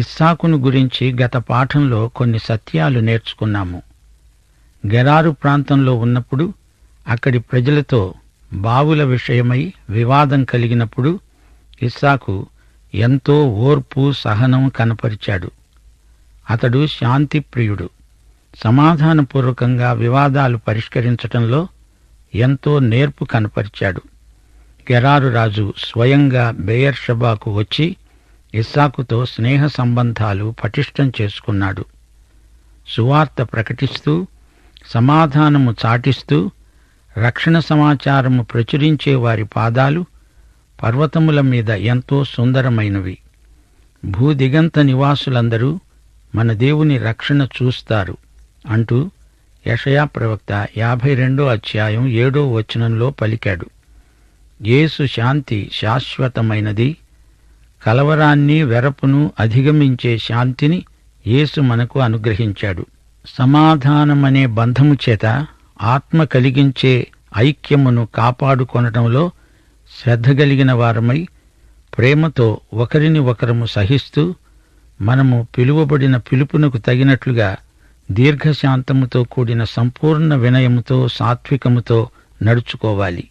ఇస్సాకును గురించి గత పాఠంలో కొన్ని సత్యాలు నేర్చుకున్నాము. గెరారు ప్రాంతంలో ఉన్నప్పుడు అక్కడి ప్రజలతో బావుల విషయమై వివాదం కలిగినప్పుడు ఇస్సాకు ఎంతో ఓర్పు సహనం కనపరిచాడు. అతడు శాంతిప్రియుడు. సమాధానపూర్వకంగా వివాదాలు పరిష్కరించటంలో ఎంతో నేర్పు కనపరిచాడు. గెరారు రాజు స్వయంగా బెయేర్షెబాకు వచ్చి ఇస్సాకుతో స్నేహ సంబంధాలు పటిష్టం చేసుకున్నాడు. సువార్త ప్రకటిస్తూ సమాధానము చాటిస్తూ రక్షణ సమాచారము ప్రచురించే వారి పాదాలు పర్వతముల మీద ఎంతో సుందరమైనవి. భూదిగంత నివాసులందరూ మన దేవుని రక్షణ చూస్తారు అంటూ యెషయా ప్రవక్త 52వ అధ్యాయం 7వ వచనంలో పలికాడు. యేసు శాంతి శాశ్వతమైనది. కలవరాన్ని వెరపును అధిగమించే శాంతిని యేసు మనకు అనుగ్రహించాడు. సమాధానమనే బంధము చేత ఆత్మ కలిగించే ఐక్యమును కాపాడుకొనటంలో శ్రద్ధగలిగిన వారమై ప్రేమతో ఒకరిని ఒకరము సహిస్తూ మనము పిలువబడిన పిలుపునకు తగినట్లుగా దీర్ఘశాంతముతో కూడిన సంపూర్ణ వినయముతో సాత్వికముతో నడుచుకోవాలి.